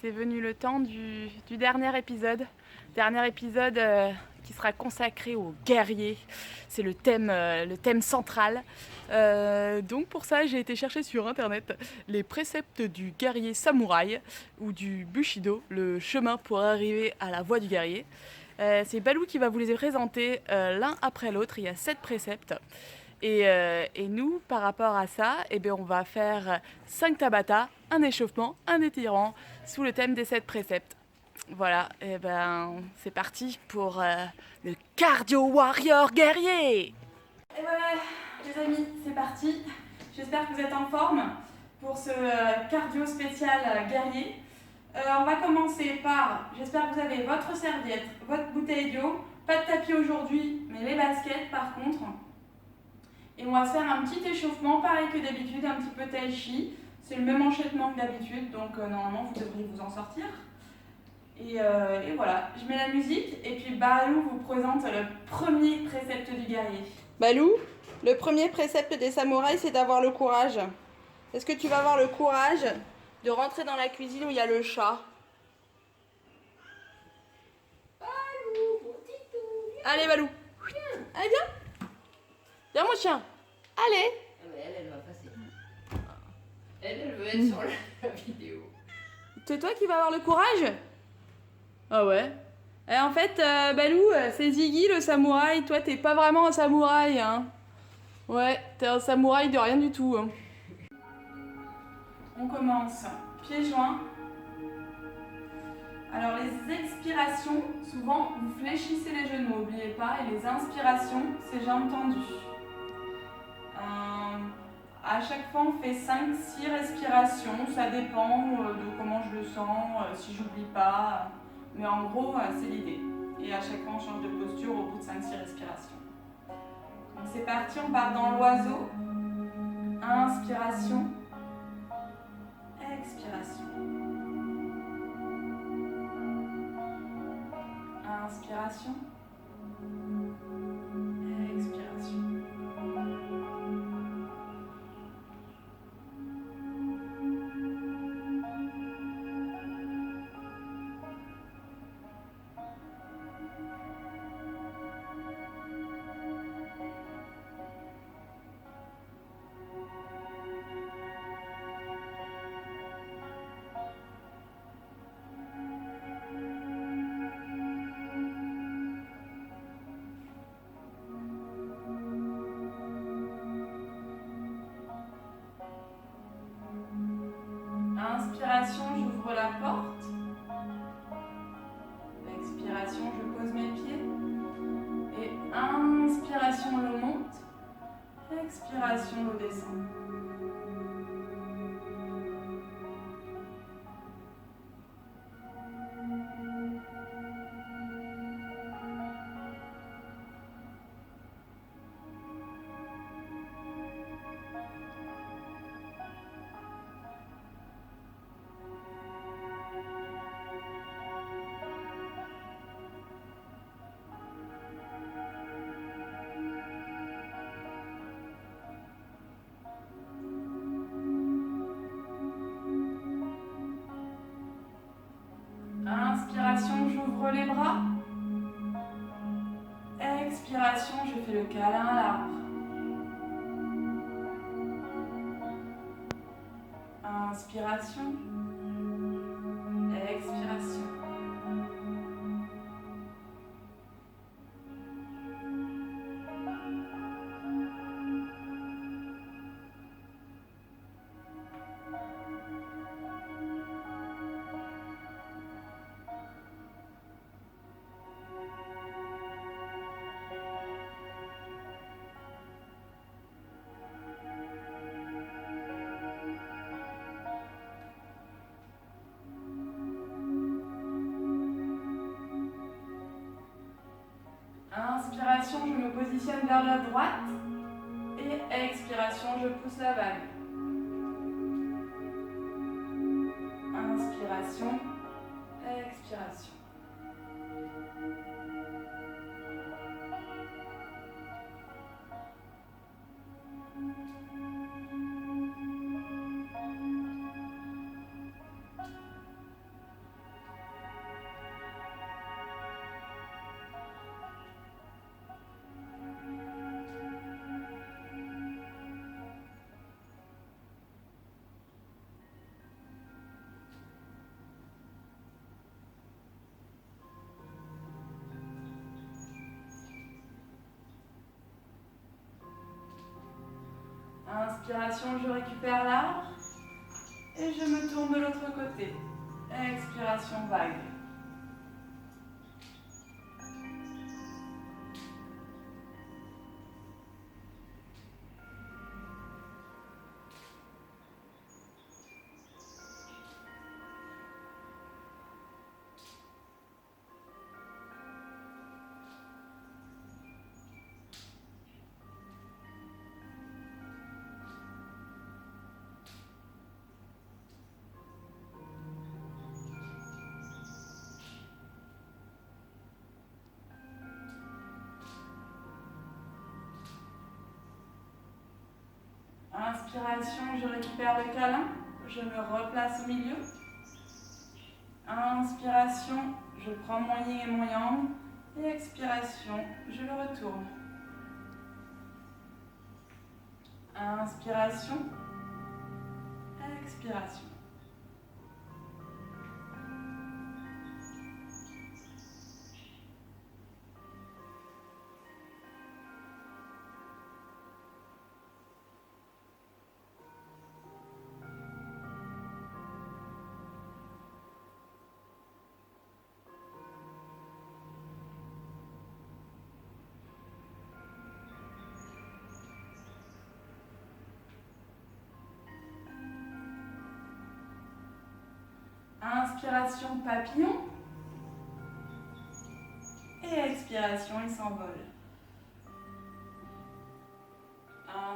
c'est venu le temps du dernier épisode. Dernier épisode qui sera consacré aux guerriers. C'est le thème central. Donc pour ça, j'ai été chercher sur internet les préceptes du guerrier samouraï ou du Bushido, le chemin pour arriver à la voie du guerrier. C'est Balou qui va vous les présenter l'un après l'autre. Il y a 7 préceptes. Et nous, par rapport à ça, on va faire 5 tabata, un échauffement, un étirement, sous le thème des 7 préceptes. Voilà, c'est parti pour le cardio warrior guerrier. Et voilà, les amis, c'est parti. J'espère que vous êtes en forme pour ce cardio spécial guerrier. On va commencer par, j'espère que vous avez votre serviette, votre bouteille d'eau, pas de tapis aujourd'hui, mais les baskets par contre. Et on va se faire un petit échauffement, pareil que d'habitude, un petit peu tai chi. C'est le même enchaînement que d'habitude, donc normalement vous devriez vous en sortir. Et voilà, je mets la musique et puis Balou vous présente le premier précepte du guerrier. Balou, le premier précepte des samouraïs, c'est d'avoir le courage. Est-ce que tu vas avoir le courage de rentrer dans la cuisine où il y a le chat? Balou, mon titou. Allez Balou. Allez viens. Viens mon chien. Allez. Ah mais elle va passer. Elle veut être sur la vidéo. C'est toi qui vas avoir le courage? Ah ouais. Et en fait, Balou, c'est Ziggy le samouraï. Toi, t'es pas vraiment un samouraï, hein. Ouais, t'es un samouraï de rien du tout. Hein. On commence, pieds joints. Alors les expirations, souvent vous fléchissez les genoux, n'oubliez pas, et les inspirations, c'est jambes tendues. À chaque fois on fait 5-6 respirations, ça dépend de comment je le sens, si j'oublie pas, mais en gros c'est l'idée. Et à chaque fois on change de posture au bout de 5-6 respirations. Donc c'est parti, on part dans l'oiseau. Inspiration, expiration. Inspiration, expiration. Inspiration, j'ouvre la porte. Expiration, je pose mes pieds. Et inspiration, l'eau monte. Expiration, l'eau descend. Inspiration, j'ouvre les bras. Expiration, je fais le câlin à l'arbre. Inspiration. Expiration. Inspiration, je me positionne vers la droite. Et expiration, je pousse la vague. Inspiration, expiration. Inspiration, je récupère l'arbre et je me tourne de l'autre côté. Expiration, vague. Inspiration, je récupère le câlin, je me replace au milieu. Inspiration, je prends mon yin et mon yang. Et expiration, je le retourne. Inspiration, expiration. Inspiration papillon. Et expiration, il s'envole.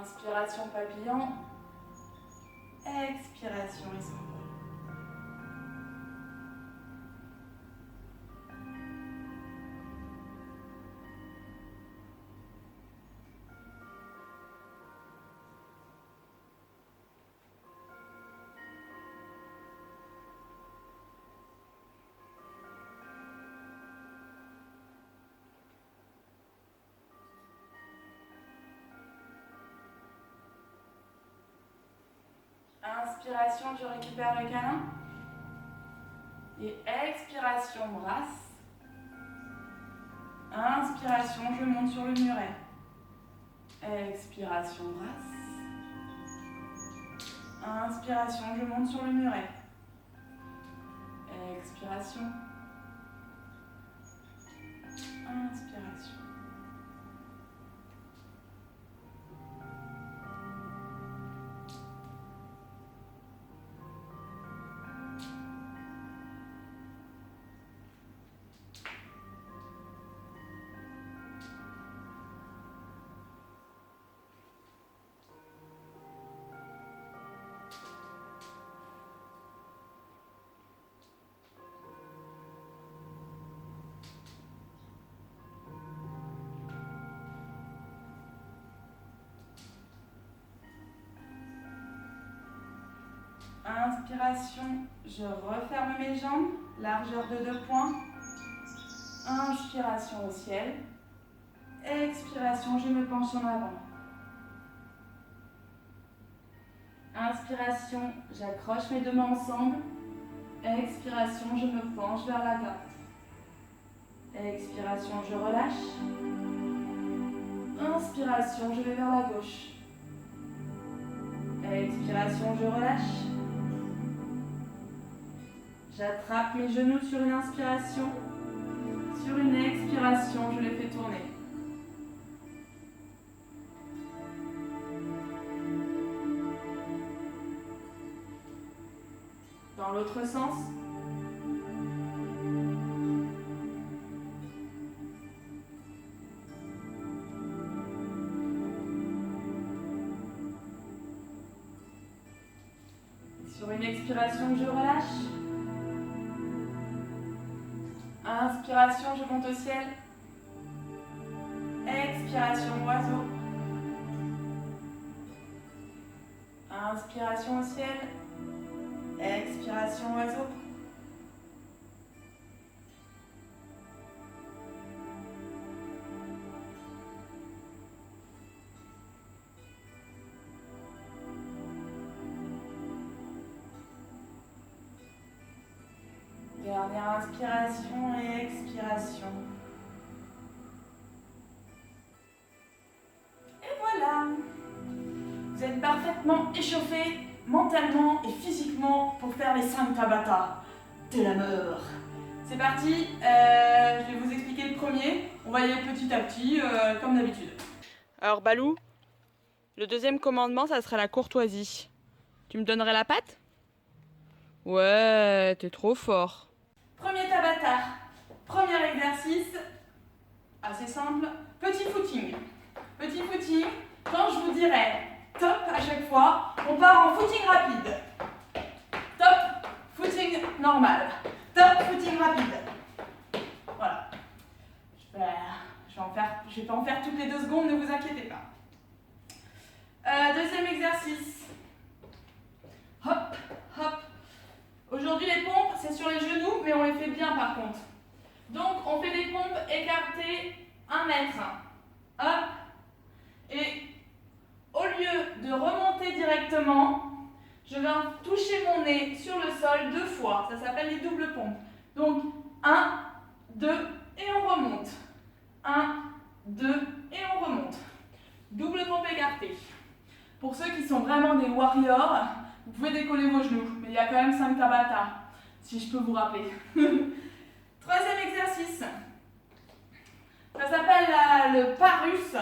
Inspiration papillon. Expiration, il s'envole. Inspiration, je récupère le câlin. Et expiration, brasse. Inspiration, je monte sur le muret. Expiration, brasse. Inspiration, je monte sur le muret. Expiration. Inspiration. Inspiration, je referme mes jambes, largeur de 2 points. Inspiration au ciel. Expiration, je me penche en avant. Inspiration, j'accroche mes 2 mains ensemble. Expiration, je me penche vers la droite. Expiration, je relâche. Inspiration, je vais vers la gauche. Expiration, je relâche. J'attrape mes genoux sur une inspiration. Sur une expiration, je les fais tourner. Dans l'autre sens. Sur une expiration, je relâche. Inspiration, je monte au ciel. Expiration, oiseau. Inspiration au ciel. Expiration, oiseau. Dernière inspiration et expiration. Et voilà. Vous êtes parfaitement échauffé mentalement et physiquement pour faire les 5 Tabata de la mort. C'est parti, je vais vous expliquer le premier. On va y aller petit à petit, comme d'habitude. Alors Balou, le deuxième commandement, ça serait la courtoisie. Tu me donnerais la patte? Ouais, t'es trop fort. Premier Tabata, premier exercice, assez simple, petit footing. Petit footing, quand je vous dirai top à chaque fois, on part en footing rapide. Top, footing normal. Top, footing rapide. Voilà. Je vais pas en faire toutes les 2 secondes, ne vous inquiétez pas. Deuxième exercice. Hop, hop. Aujourd'hui les pompes, c'est sur les genoux, mais on les fait bien par contre. Donc on fait des pompes écartées 1 mètre. Hop. Et au lieu de remonter directement, je vais toucher mon nez sur le sol 2 fois. Ça s'appelle les doubles pompes. Donc 1, 2 et on remonte. 1, 2 et on remonte. Double pompe écartée. Pour ceux qui sont vraiment des warriors, vous pouvez décoller vos genoux. Mais il y a quand même 5 Tabata, si je peux vous rappeler. Troisième exercice. Ça s'appelle le parus.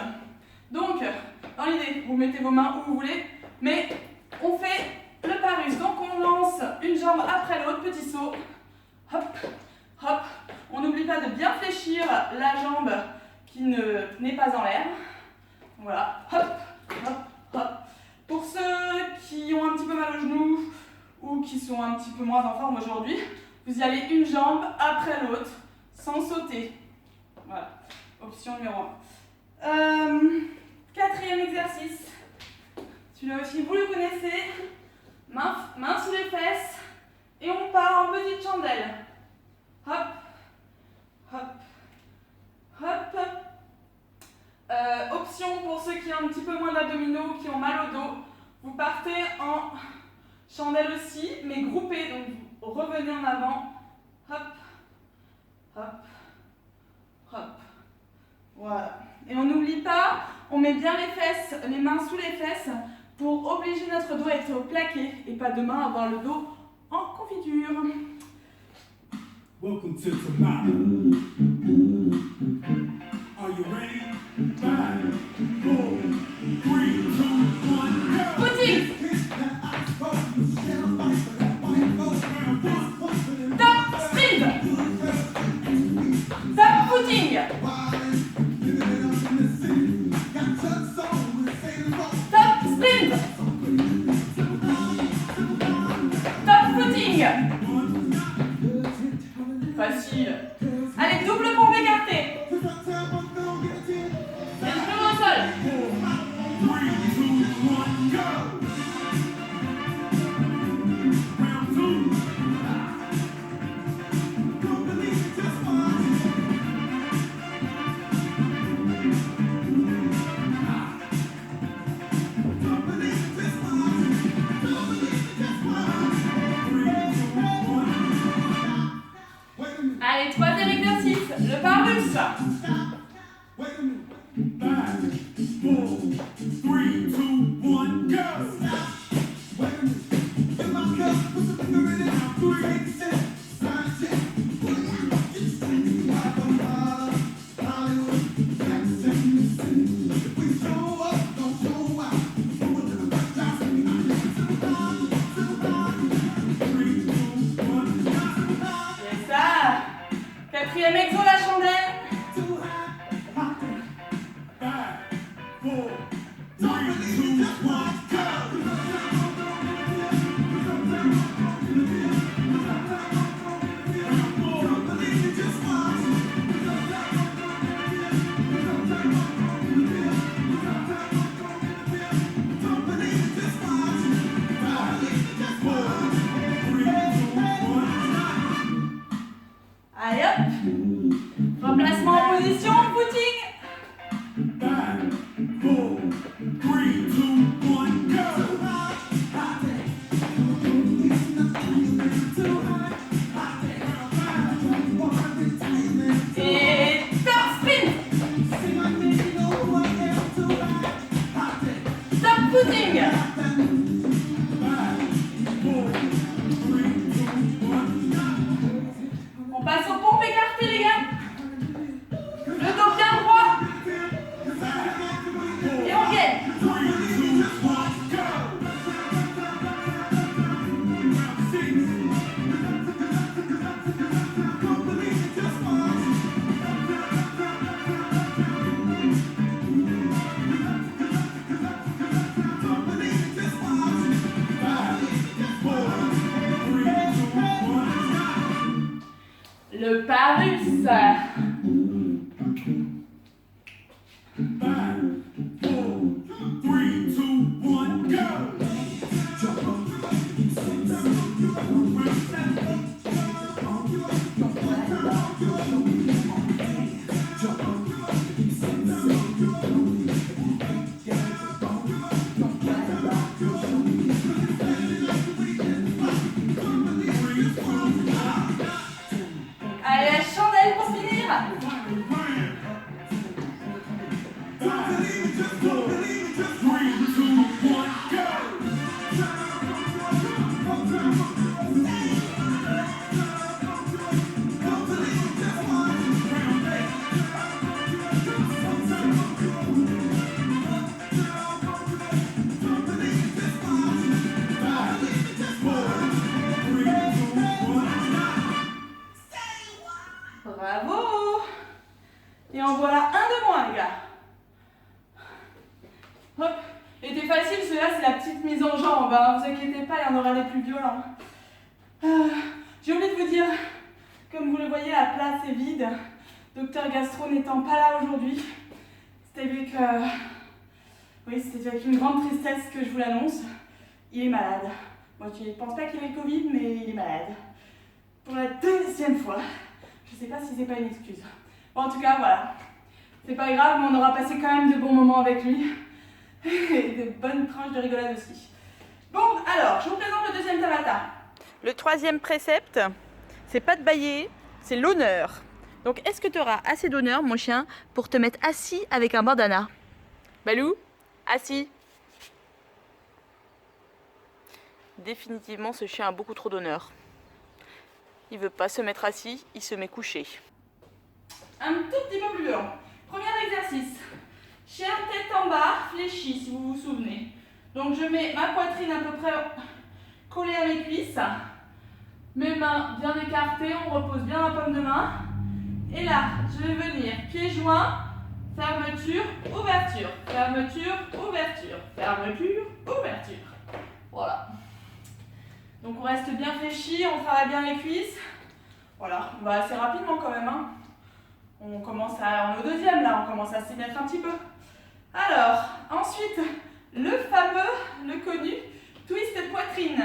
Donc, dans l'idée, vous mettez vos mains où vous voulez, mais on fait le parus. Donc on lance une jambe après l'autre, petit saut. Hop, hop. On n'oublie pas de bien fléchir la jambe qui n'est pas en l'air. Voilà. Hop, hop, hop. Pour ceux qui ont un petit peu mal aux genoux ou qui sont un petit peu moins en forme aujourd'hui, vous y allez une jambe après l'autre, sans sauter. Voilà. Option numéro 1. Quatrième exercice. Celui-là aussi, vous le connaissez. Main sous les fesses. Et on part en petite chandelle. Hop, hop, hop. Option pour ceux qui ont un petit peu moins d'abdominaux, qui ont mal au dos. Vous partez en chandelle aussi, mais groupé. Donc vous revenez en avant. Hop, hop, hop. Voilà. Et on n'oublie pas, on met bien les mains sous les fesses pour obliger notre dos à être plaqué et pas demain avoir le dos en confiture. Welcome to tomorrow. Are you ready? 5, 4, 3, 2, 1, go! Footing! Top sprint! Top footing! Top sprint! Top footing! Facile. Allez, double pompe écartée. Les genoux au sol. Allez, troisième exercice, le parus. 5, 4, 3, 2, 1, go! C'est ça. Quatrième exo, la chandelle. 5, 4, 3, 2, 1, go! Allez hop. Replacement en position, footing. 5, 4, 3, 2, 1, go! Et top sprint. Top footing. On passe aux pompes écartées, les gars. Le dos bien droit. Et on gagne. Le parus. 3, 2, 1, go! Allez, la chandelle pour finir. Bravo. Et en voilà un de moins, les gars. Hop. Il était facile, celui-là, c'est la petite mise en jambe. Hein. Vous inquiétez pas, il y en aura des plus violents. J'ai oublié de vous dire, comme vous le voyez, la place est vide. Docteur Gastro n'étant pas là aujourd'hui, c'était avec une grande tristesse que je vous l'annonce. Il est malade. Moi, je ne pense pas qu'il ait le Covid, mais il est malade. Pour la deuxième fois. Je sais pas si c'est pas une excuse. Bon, en tout cas, voilà. C'est pas grave, mais on aura passé quand même de bons moments avec lui. Et de bonnes tranches de rigolade aussi. Bon, alors, je vous présente le deuxième Tabata. Le troisième précepte, c'est pas de bâiller, c'est l'honneur. Donc, est-ce que tu auras assez d'honneur, mon chien, pour te mettre assis avec un bandana? Balou, assis. Définitivement, ce chien a beaucoup trop d'honneur. Il veut pas se mettre assis, il se met couché. Un tout petit peu plus long. Premier exercice. Chien tête en bas, fléchi, si vous vous souvenez. Donc, je mets ma poitrine à peu près collée à mes cuisses. Mes mains bien écartées, on repose bien la paume de main. Et là, je vais venir pieds joints, fermeture, ouverture, fermeture, ouverture, fermeture, ouverture. Voilà. Donc on reste bien fléchi, on travaille bien les cuisses. Voilà, on va assez rapidement quand même. Hein. On est au deuxième là, on commence à s'y mettre un petit peu. Alors, ensuite, le fameux, le connu, twist poitrine.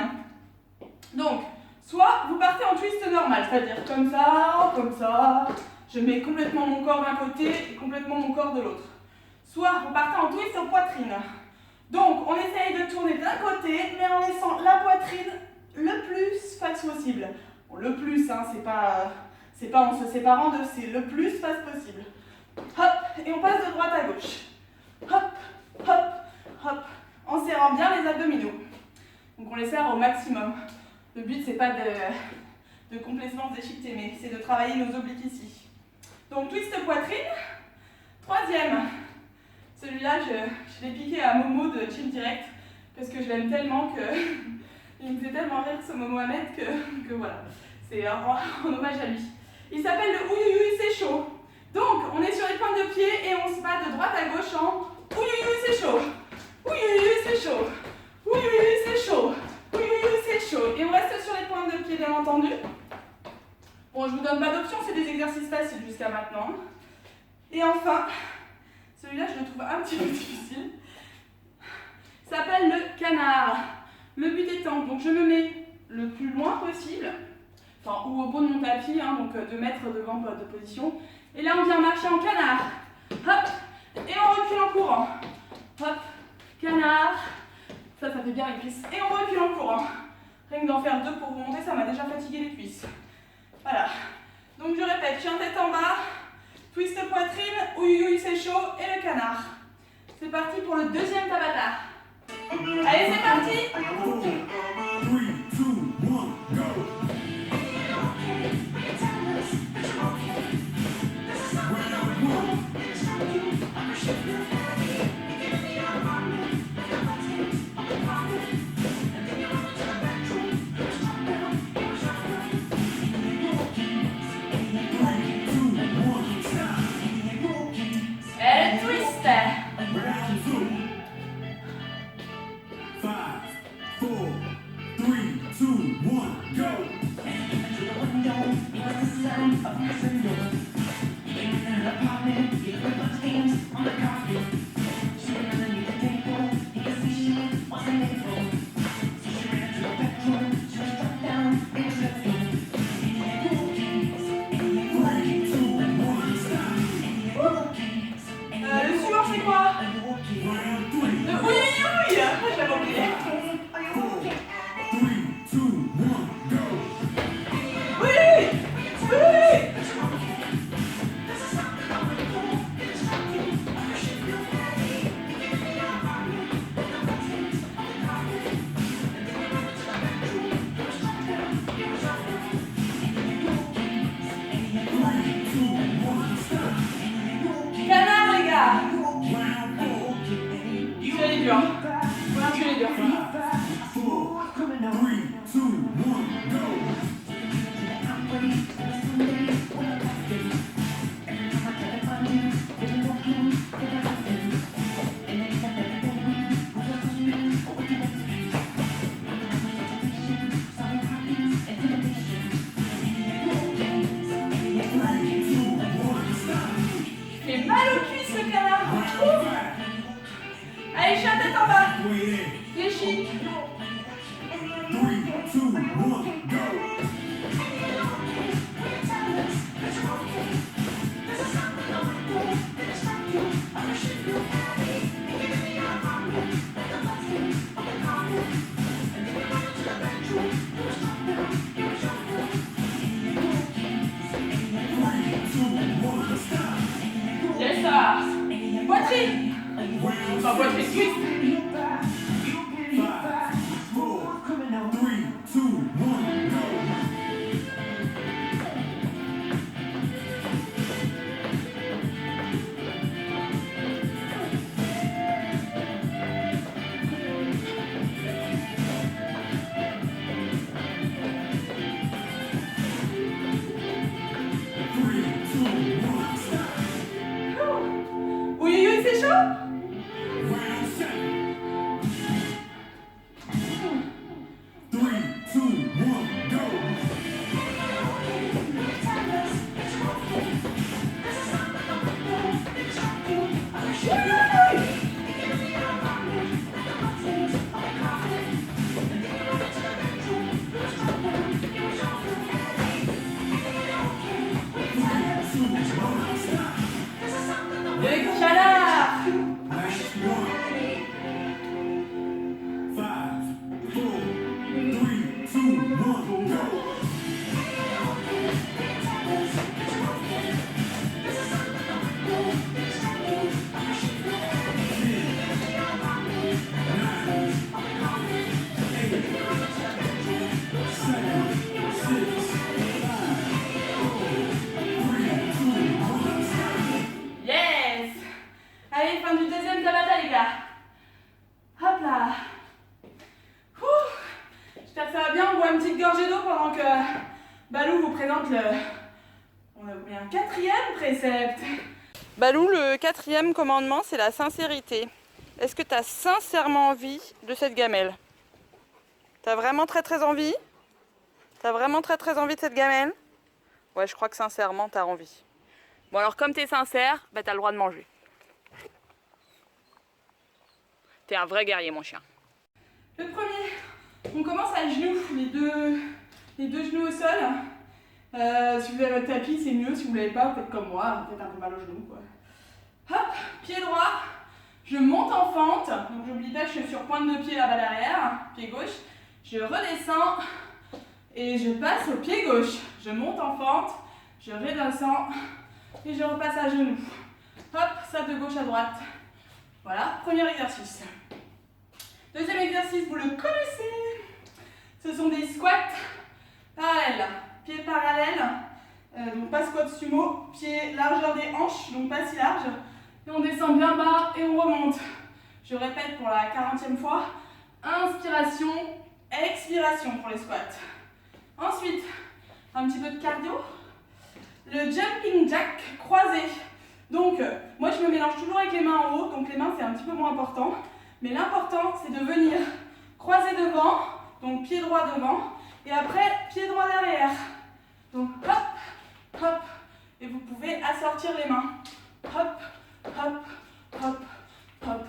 Donc, soit vous partez en twist normal, c'est-à-dire comme ça, je mets complètement mon corps d'un côté et complètement mon corps de l'autre. Soit vous partez en twist en poitrine. Donc, on essaye de tourner d'un côté, mais en laissant la poitrine le plus face possible. Bon, le plus, hein, c'est pas en se séparant de, c'est le plus face possible. Hop, et on passe de droite à gauche. Hop, hop, hop, en serrant bien les abdominaux. Donc on les serre au maximum. Le but, c'est pas de complaisance déchiquetée, mais c'est de travailler nos obliques ici. Donc twist poitrine. Troisième. Celui-là, je l'ai piqué à Momo de Chill Direct parce que je l'aime tellement que il me fait tellement rire ce Momo Ahmed que voilà. C'est en hommage à lui. Il s'appelle le Ouyouyouy, c'est chaud. Donc, on est sur les pointes de pied et on se bat de droite à gauche en Ouyouyouy, c'est chaud. Ouyouyouy, c'est chaud. Ouyouyouy, c'est chaud. Ouyouyouy, c'est chaud. Et on reste sur les pointes de pied, bien entendu. Bon, je vous donne pas d'option, c'est des exercices faciles jusqu'à maintenant. Et enfin, celui-là, je le trouve un petit peu difficile. Ça s'appelle le canard. Le but étant, donc je me mets le plus loin possible, enfin, ou au bout de mon tapis, hein, donc 2 mètres devant de position. Et là, on vient marcher en canard. Hop, et on recule en courant. Hop, canard. Ça fait bien les cuisses. Et on recule en courant. Rien que d'en faire 2 pour vous monter, ça m'a déjà fatigué les cuisses. Voilà. Donc je répète, chien tête en bas, twist poitrine, ouïouï c'est chaud et le canard. C'est parti pour le deuxième Tabata. Allez, c'est parti. 4, 3, 2, 1, go! Et le twist. Round 2. 5, 4, 3, 2, 1, go! Le suivant, c'est quoi? Round 3. Le oui, oui, oui. Je l'avais oublié. 4, 3, 2, 1, go! Oui, oui, oui, oui. Canard, les gars. Tu es dur. Voilà, tu es dur. 5, 4, 3, 2, 1, go! Fait mal aux cuisses, le canard. Ouh. Allez, chat, tête en bas. Fléchis. 3, 2, 1, go! Yes, ça. Poitrine. Enfin, poitrine, twist. 5, 4, 3, 2, 1, go! Oui, oui, c'est chaud. Round 7. 3, 2, 1, go! Le canard. Last one. 5, 4, 3, 2, 1, go! Yes. Allez, fin du deuxième tabata, les gars. Hop là. Ouh. J'espère que ça va bien. On boit une petite gorgée d'eau pendant que Balou vous présente le... On a oublié un quatrième précepte. Balou, le quatrième commandement, c'est la sincérité. Est-ce que tu as sincèrement envie de cette gamelle? T'as vraiment très envie? T'as vraiment très envie de cette gamelle? Ouais, je crois que sincèrement, t'as envie. Bon alors, comme t'es sincère, bah t'as le droit de manger. T'es un vrai guerrier, mon chien. Le premier, on commence à genoux, les deux genoux au sol. Si vous avez votre tapis, c'est mieux. Si vous ne l'avez pas, vous faites comme moi, vous faites un peu mal aux genoux, quoi. Hop, pied droit, je monte en fente. Donc j'oublie pas que je suis sur pointe de pied là-bas derrière, pied gauche. Je redescends et je passe au pied gauche. Je monte en fente, je redescends et je repasse à genoux. Hop, ça de gauche à droite. Voilà, premier exercice. Deuxième exercice, vous le connaissez. Ce sont des squats parallèles. Pieds parallèles, donc pas squat sumo. Pieds largeur des hanches, donc pas si large. Et on descend bien bas et on remonte. Je répète pour la 40e fois. Inspiration, expiration pour les squats. Ensuite, un petit peu de cardio. Le jumping jack croisé. Donc, moi je me mélange toujours avec les mains en haut, donc les mains c'est un petit peu moins important. Mais l'important c'est de venir croiser devant, donc pied droit devant, et après pied droit derrière. Donc hop, hop, et vous pouvez assortir les mains. Hop, hop, hop, hop.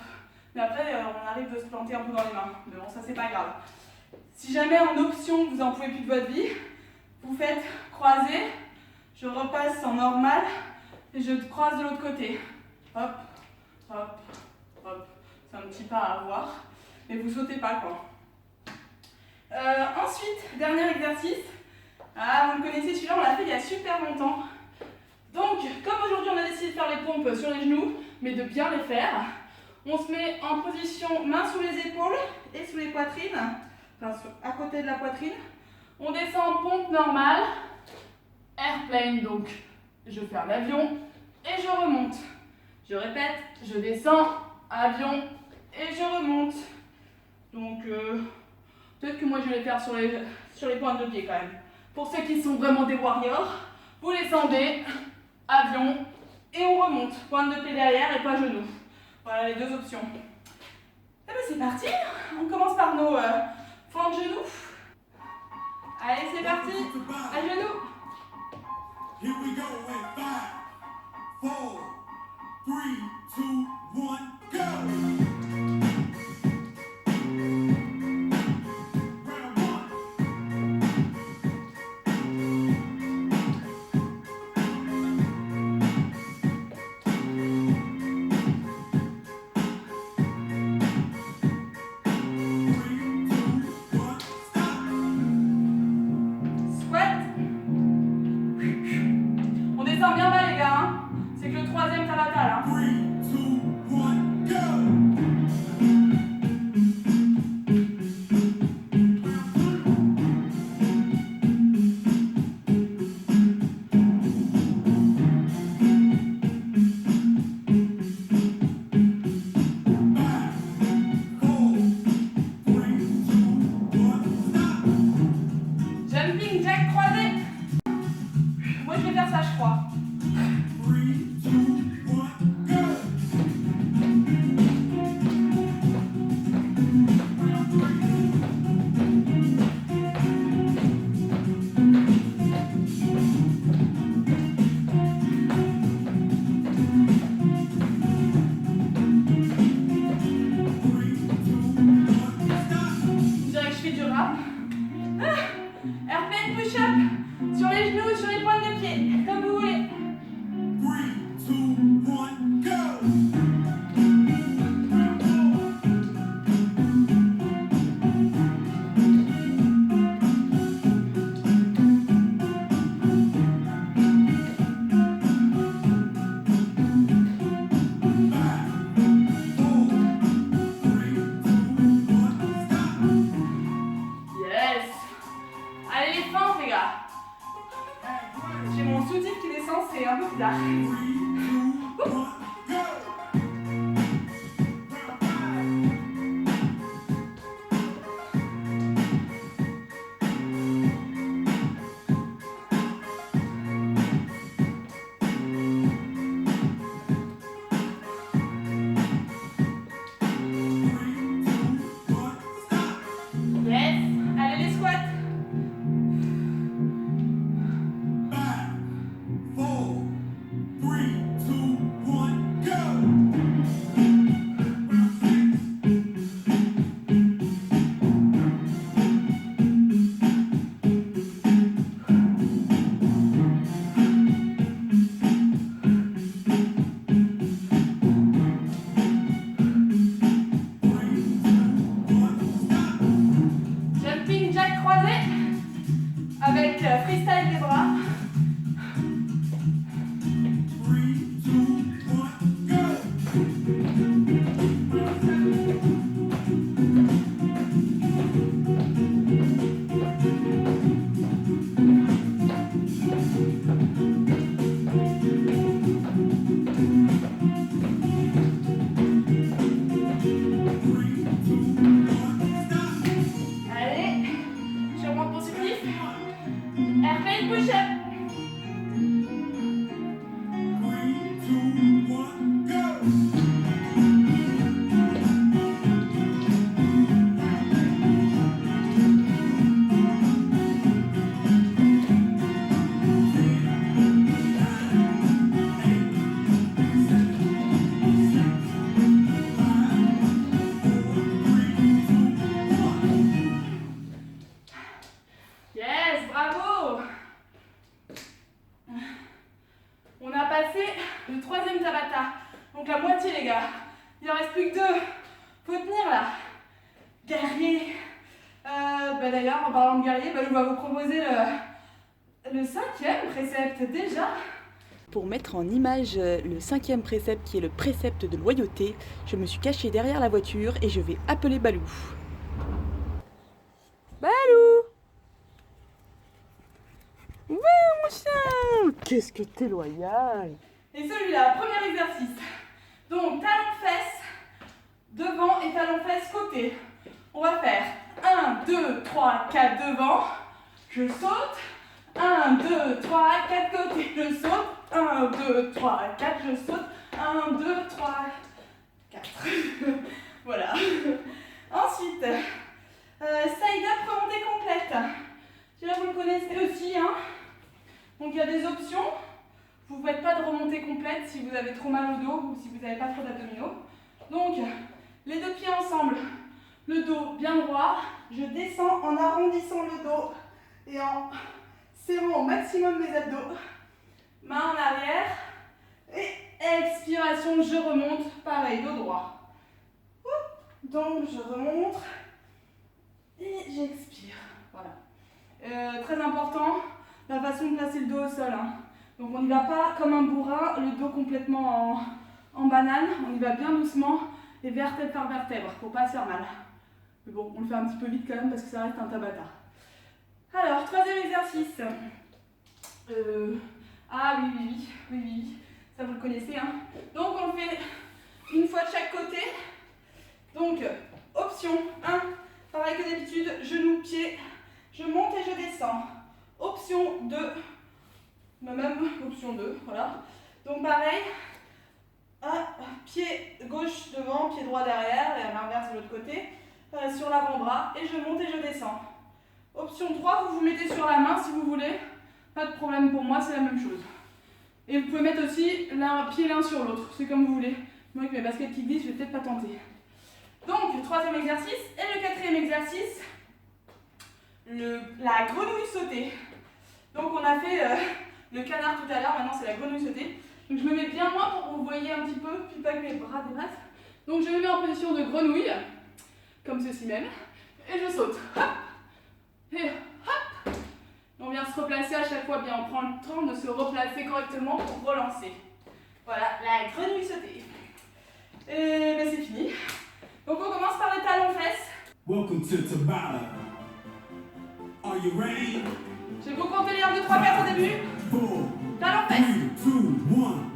Mais après on arrive de se planter un peu dans les mains, mais bon ça c'est pas grave. Si jamais en option vous en pouvez plus de votre vie, vous faites croiser, je repasse en normal et je croise de l'autre côté. Hop, hop, hop. C'est un petit pas à avoir, mais vous sautez pas quoi. Ensuite, dernier exercice. Ah, vous le connaissez celui-là, on l'a fait il y a super longtemps. Donc, comme aujourd'hui on a décidé de faire les pompes sur les genoux, mais de bien les faire, on se met en position main sous les épaules et sous les poitrines, enfin à côté de la poitrine. On descend en pompe normale, airplane donc. Je ferme l'avion et je remonte. Je répète, je descends, avion et je remonte. Donc, peut-être que moi je vais les faire sur les pointes de pied quand même. Pour ceux qui sont vraiment des warriors, vous descendez, avion et on remonte. Pointe de pied derrière et pas genou. Voilà les deux options. Et bien c'est parti. On commence par nos flancs de genoux. Allez c'est parti. À genoux. Here we go in 5, 4, 3, 2, 1, go! On descend bien bas les gars, hein. C'est que le troisième ça va mal. Hein. 3, 2, 1, go! Faut tenir là. Guerrier. D'ailleurs, en parlant de guerrier, je vais vous proposer le 5e précepte déjà. Pour mettre en image le 5e précepte qui est le précepte de loyauté, je me suis cachée derrière la voiture et je vais appeler Balou. Balou! Ouais mon chien! Qu'est-ce que t'es loyal! Et celui-là, premier exercice. Donc, talon-fesse devant et talon-fesse côté. On va faire 1, 2, 3, 4 devant. Je saute. 1, 2, 3, 4 côté. Je saute. 1, 2, 3, 4. Je saute. 1, 2, 3, 4. Voilà. Ensuite, side-up remontée complète. Celui-là, vous le connaissez aussi. Hein. Donc, il y a des options. Vous ne faites pas de remontée complète si vous avez trop mal au dos ou si vous n'avez pas trop d'abdominaux. Donc, les deux pieds ensemble, le dos bien droit. Je descends en arrondissant le dos et en serrant au maximum mes abdos. Main en arrière. Et expiration, je remonte. Pareil, dos droit. Donc, je remonte et j'expire. Voilà. Très important, la façon de placer le dos au sol. Hein. Donc on n'y va pas comme un bourrin, le dos complètement en banane, on y va bien doucement et vertèbre par vertèbre, pour pas se faire mal. Mais bon, on le fait un petit peu vite quand même parce que ça reste un tabata. Alors, troisième exercice. Ah oui, ça vous le connaissez. Hein. Donc on le fait une fois de chaque côté. Donc, option 1, pareil que d'habitude, genoux, pieds, je monte et je descends. Option 2. Même option 2, voilà. Donc pareil, pied gauche devant, pied droit derrière, et à l'inverse de l'autre côté, sur l'avant-bras, et je monte et je descends. Option 3, vous vous mettez sur la main si vous voulez, pas de problème pour moi, c'est la même chose. Et vous pouvez mettre aussi l'un pied l'un sur l'autre, c'est comme vous voulez. Moi avec mes baskets qui glissent, je vais peut-être pas tenter. Donc, le troisième exercice, et le quatrième exercice, la grenouille sautée. Donc on a fait... le canard tout à l'heure, maintenant c'est la grenouille sautée. Donc je me mets bien loin pour que vous voyez un petit peu, puis pas que mes bras dépassent. Donc je me mets en position de grenouille, comme ceci même, et je saute. Hop et hop. On vient se replacer à chaque fois, bien on prend le temps de se replacer correctement pour relancer. Voilà, la grenouille sautée. Et ben c'est fini. Donc on commence par les talons-fesses. Welcome to Tabata. Are you ready? Je vais vous compter les 1, 2, 3, 4 au début. 4, Talons-fesses. 3,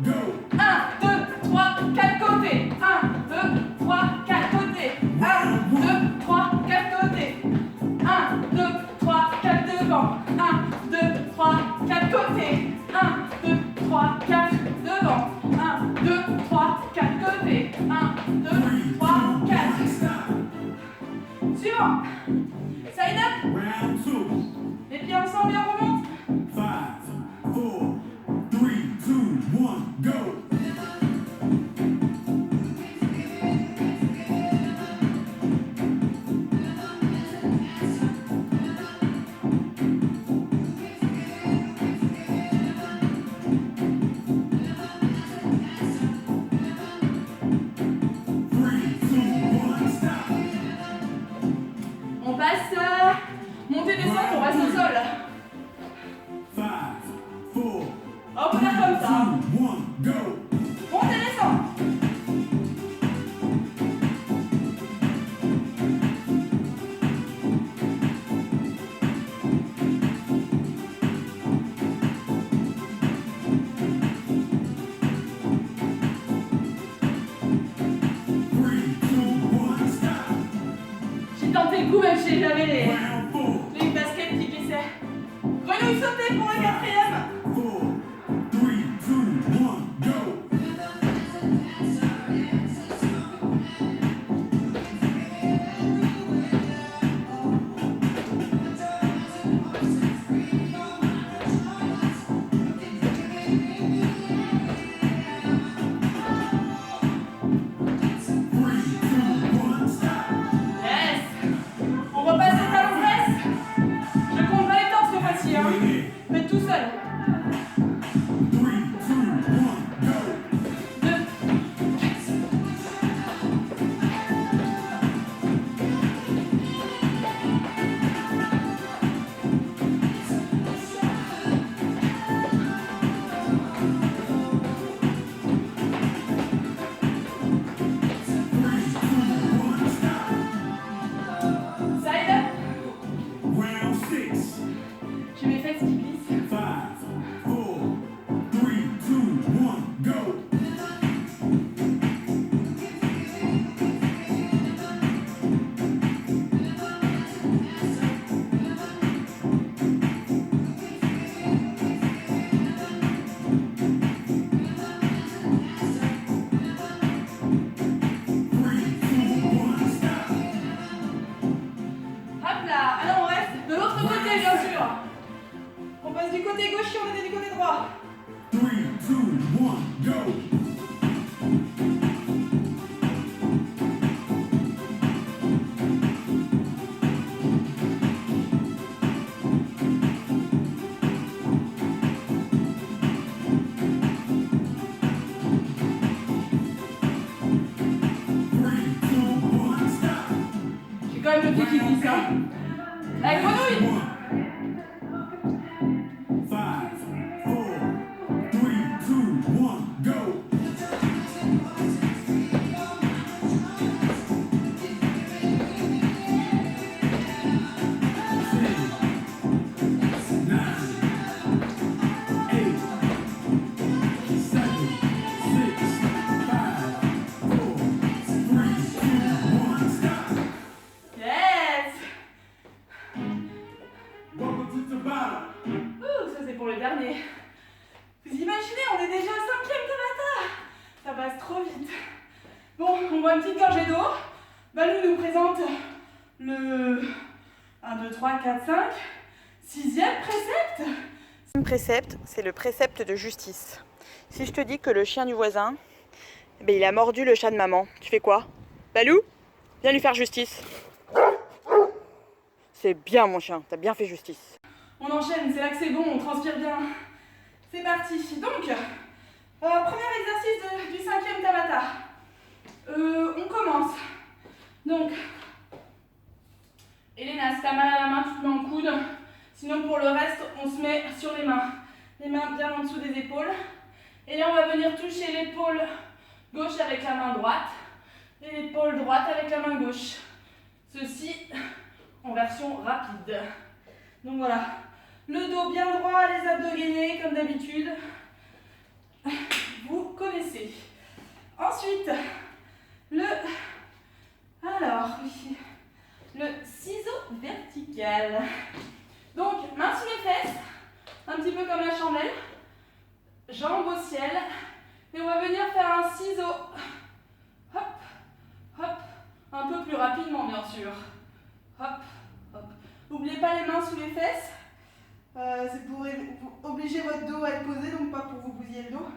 2, 1, go! 1, 2, 3, 4 côtés. 1, 2, 3, 4 côtés. 1, 2, 3, 4 côtés. 1, 2, 3, 4 devant. 1, 2, 3, 4 côtés. 1, 2, 3, 4 devant. 1, 2, 3, 4 côtés. 1, 2, 3, 4. Suivant. Side up. Round 2. Les pieds ensemble, bien remonte. 5, 4, 3, 2, 1, go! On passe montée descente, on reste au sol. 5, 4, On peut faire comme ça. 2, 1, go! Montée descente. J'ai tenté le coup même si j'avais les baskets qui glissaient. Grenouille sautée pour le quatrième. 4, 3, 2, 1, go! Yes. On repasse les talons-fesses. Je compte pas les temps cette fois-ci. Hein. Faites tout seul. mélodie qui glisse, hein. Avec grenouille. 5, 4, 3, 2, 1, go! Yes. Welcome to Tabata. Ouh, ça c'est pour le dernier. Vous imaginez, on est déjà au 5e Tabata. Ça passe trop vite. Bon, on boit une petite gorgée d'eau. Balou nous présente le 1, 2, 3, 4, 5, 6e précepte. Le précepte, c'est le précepte de justice. Si je te dis que le chien du voisin, il a mordu le chat de maman, tu fais quoi? Balou, viens lui faire justice. C'est bien mon chien, t'as bien fait justice. On enchaîne, c'est là que c'est bon, on transpire bien. C'est parti. Donc, premier exercice du 5e Tabata. On commence. Donc, Elena, si t'as mal à la main, tu te mets en coude. Sinon, pour le reste, on se met sur les mains. Les mains bien en dessous des épaules. Et là, on va venir toucher l'épaule gauche avec la main droite. Et l'épaule droite avec la main gauche. Ceci en version rapide. Donc voilà. Le dos bien droit, les abdos gainés comme d'habitude. Vous connaissez. Ensuite, le ciseau vertical. Donc, main sous les fesses, un petit peu comme la chandelle. Jambes au ciel. Et on va venir faire un ciseau. Hop, hop. Un peu plus rapidement, bien sûr. Hop, hop. N'oubliez pas les mains sous les fesses. C'est pour obliger votre dos à être posé, donc pas pour vous bousiller le dos.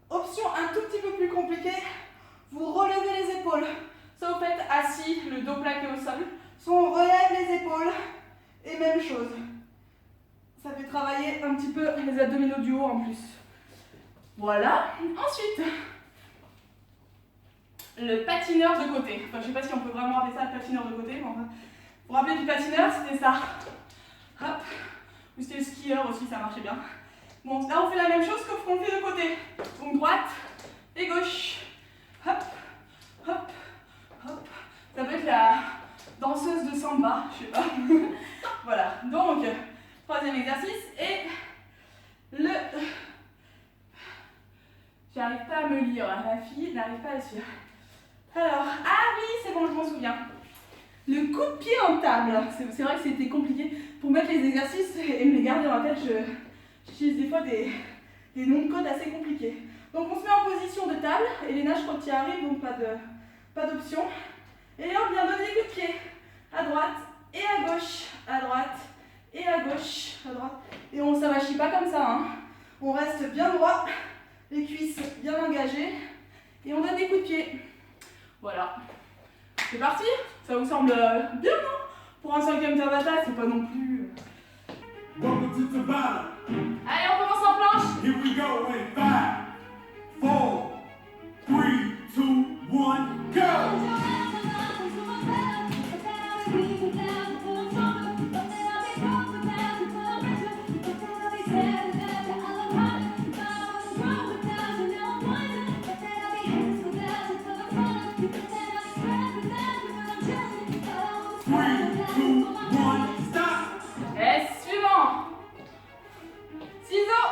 Option un tout petit peu plus compliquée, vous relevez les épaules. Soit vous faites assis, le dos plaqué au sol, soit on relève les épaules, et même chose. Ça fait travailler un petit peu les abdominaux du haut en plus. Voilà. Ensuite, le patineur de côté. Enfin, je sais pas si on peut vraiment appeler ça le patineur de côté, mais enfin, vous vous rappelez du patineur, c'était ça. Hop. Ou c'était le skieur aussi, ça marchait bien. Bon, là on fait la même chose sauf qu'on fait de côté. Donc droite et gauche. Hop, hop, hop. Ça peut être la danseuse de samba, je sais pas. Voilà, donc, troisième exercice et le... J'arrive pas à me lire, la fille n'arrive pas à suivre. Alors, ah oui, c'est bon, je m'en souviens. Le coup de pied en table. C'est vrai que c'était compliqué. Pour mettre les exercices et me les garder dans la tête, j'utilise des fois des noms de code assez compliqués. Donc on se met en position de table. Elena, je crois que tu y arrives, donc pas d'option. Et là, on vient donner des coups de pied. À droite et à gauche. À droite et à gauche. À droite. Et on ne s'avachit pas comme ça. Hein. On reste bien droit. Les cuisses bien engagées. Et on donne des coups de pied. Voilà. C'est parti? Ça vous semble bien, non? Pour un 5e Tabata, c'est pas non plus... Welcome to Tabata. Allez, on commence en planche. Here we go in 5, 4, 3, 2, 1, go! Et suivant. Ciseaux.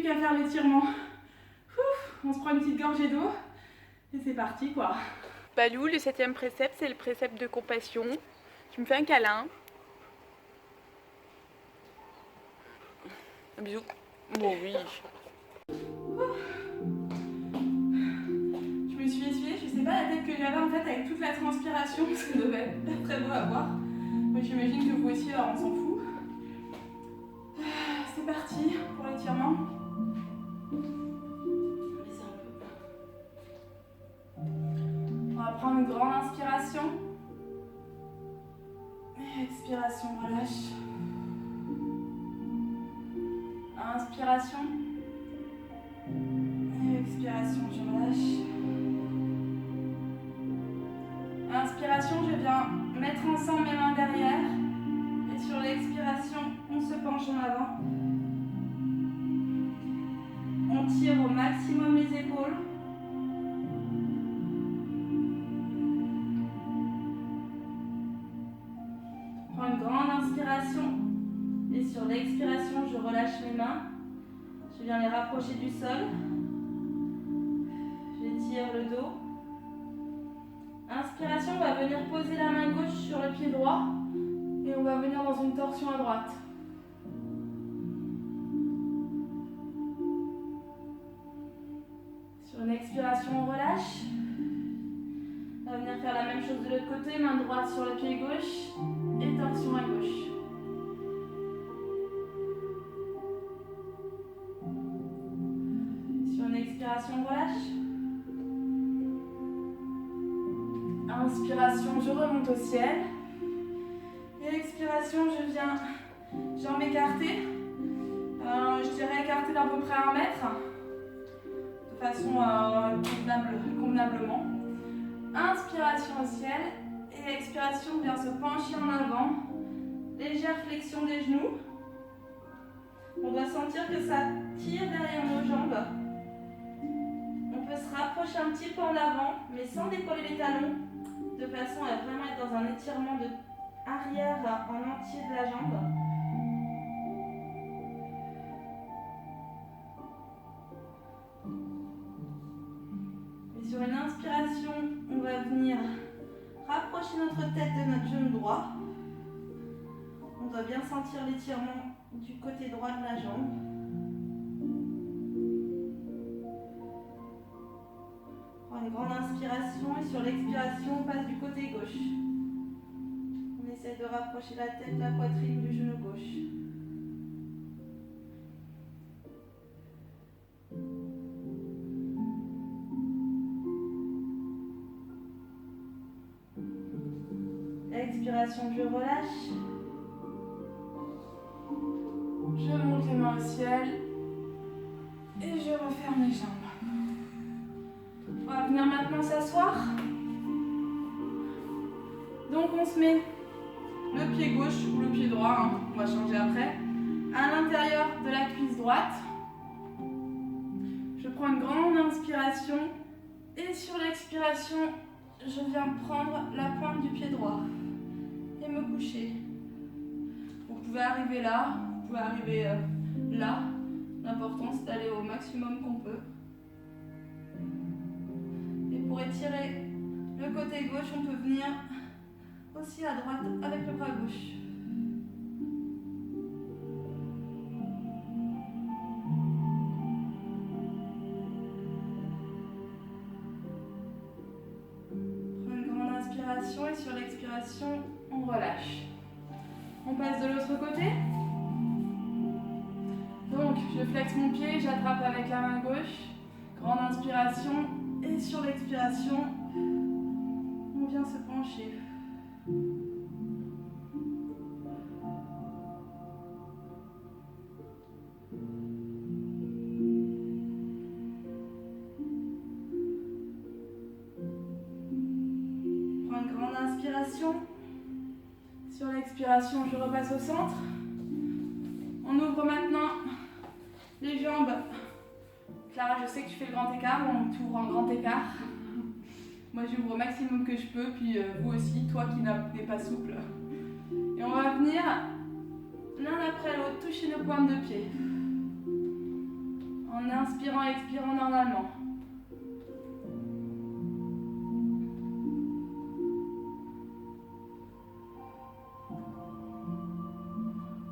qu'à faire l'étirement. On se prend une petite gorgée d'eau et c'est parti quoi. Balou, le 7e précepte, c'est le précepte de compassion. Tu me fais un câlin. Un bisou. Bon oui. Je me suis essuyée, je sais pas la tête que j'avais en fait avec toute la transpiration, ça devait être pas très beau à voir. Moi j'imagine que vous aussi, alors on s'en fout. C'est parti pour l'étirement. On va prendre une grande inspiration. Et expiration, relâche. Inspiration. Et expiration, je relâche. Inspiration, je viens mettre ensemble mes mains derrière. Et sur l'expiration, on se penche en avant. On tire au maximum les épaules. Prends une grande inspiration. Et sur l'expiration, je relâche mes mains. Je viens les rapprocher du sol. J'étire le dos. Inspiration, on va venir poser la main gauche sur le pied droit. Et on va venir dans une torsion à droite. Sur une expiration, on relâche. On va venir faire la même chose de l'autre côté. Main droite sur le pied gauche. Et torsion à gauche. Expiration, on relâche. Inspiration, je remonte au ciel. Et l'expiration, je viens jambes écartées. Je dirais écartées d'à peu près 1 mètre. De façon convenablement. Inspiration au ciel. Et expiration, on vient se pencher en avant. Légère flexion des genoux. On doit sentir que ça tire derrière nos jambes. On peut se rapprocher un petit peu en avant, mais sans décoller les talons, de façon à vraiment être dans un étirement de arrière en entier de la jambe. Et sur une inspiration, on va venir rapprocher notre tête de notre genou droit. On doit bien sentir l'étirement du côté droit de la jambe. Une grande inspiration et sur l'expiration, on passe du côté gauche. On essaie de rapprocher la tête de la poitrine du genou gauche. Expiration, je relâche. Je monte les mains au ciel et je referme les jambes. On va venir maintenant s'asseoir. Donc on se met le pied gauche ou le pied droit, hein, on va changer après, à l'intérieur de la cuisse droite. Je prends une grande inspiration et sur l'expiration, je viens prendre la pointe du pied droit et me coucher. Vous pouvez arriver là, vous pouvez arriver là. L'important c'est d'aller au maximum qu'on peut. Pour étirer le côté gauche, on peut venir aussi à droite avec le bras gauche. Prends une grande inspiration et sur l'expiration, on relâche. On passe de l'autre côté. Donc, je flexe mon pied, j'attrape avec la main gauche. Grande inspiration. Et sur l'expiration, on vient se pencher. Prends une grande inspiration. Sur l'expiration, je repasse au centre. On ouvre maintenant les jambes. Clara, je sais que tu fais le grand écart, on t'ouvre en grand écart. Moi, j'ouvre au maximum que je peux, puis vous aussi, toi qui n'es pas souple. Et on va venir l'un après l'autre toucher nos pointes de pied. En inspirant et expirant normalement.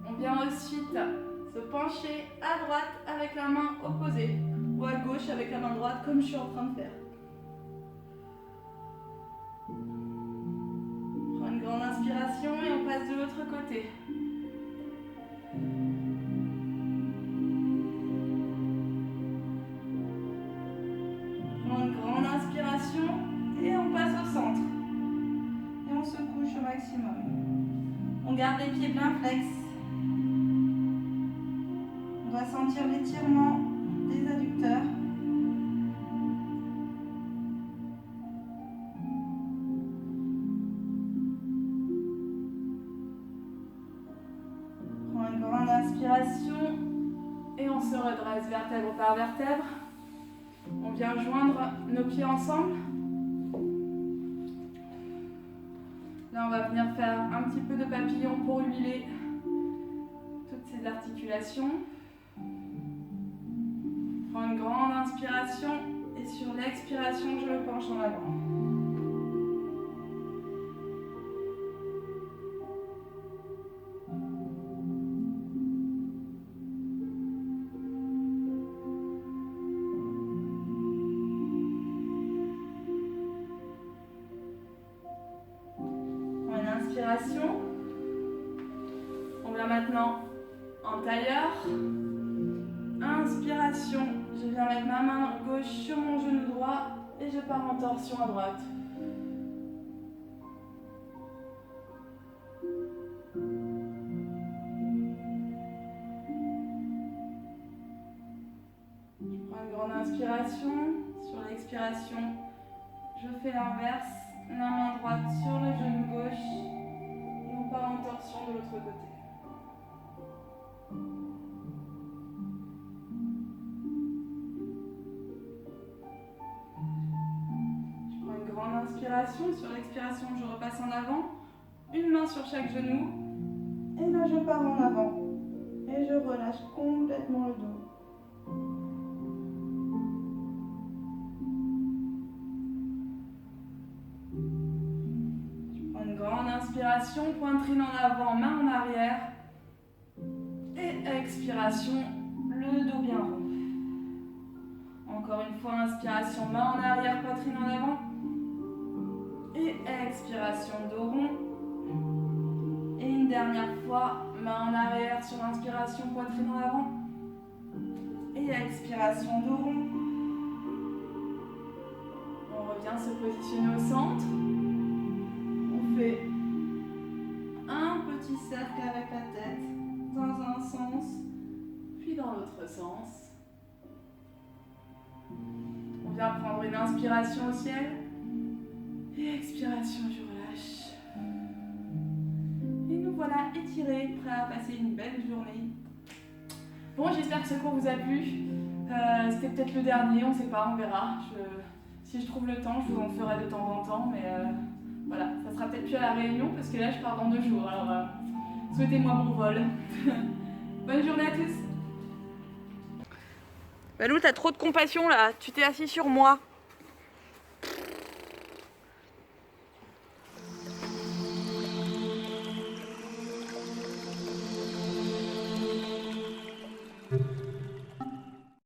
On vient ensuite se pencher à droite avec la main opposée ou à gauche avec la main droite comme je suis en train de faire. Prends une grande inspiration et on passe de l'autre côté. Prends une grande inspiration et on passe au centre. Et on se couche au maximum. On garde les pieds bien flex. On va sentir l'étirement des adducteurs. Prends une grande inspiration et on se redresse vertèbre par vertèbre. On vient joindre nos pieds ensemble. Là, on va venir faire un petit peu de papillon pour huiler toutes ces articulations. Prends une grande inspiration et sur l'expiration, je me penche en avant. Prends une inspiration. On vient maintenant en tailleur. Inspiration, je viens mettre ma main gauche sur mon genou droit et je pars en torsion à droite. Je prends une grande inspiration, sur l'expiration, je fais l'inverse, la main droite sur le genou gauche et on part en torsion de l'autre côté. Inspiration, sur l'expiration je repasse en avant, une main sur chaque genou et là je pars en avant et je relâche complètement le dos. Je prends une grande inspiration, poitrine en avant, main en arrière et expiration, le dos bien rond. Encore une fois, inspiration, main en arrière, poitrine en avant. Et expiration, dos rond. Et une dernière fois, main en arrière sur l'inspiration, poitrine en avant. Et expiration, dos rond. On revient se positionner au centre. On fait un petit cercle avec la tête dans un sens, puis dans l'autre sens. On vient prendre une inspiration au ciel. Et expiration, je relâche. Et nous voilà étirés, prêts à passer une belle journée. Bon, j'espère que ce cours vous a plu. C'était peut-être le dernier, on ne sait pas, on verra. Si je trouve le temps, je vous en ferai de temps en temps. Mais voilà, ça sera peut-être plus à la Réunion parce que là, je pars dans 2 jours. Alors, souhaitez-moi bon vol. Bonne journée à tous. Balou, t'as trop de compassion là. Tu t'es assis sur moi.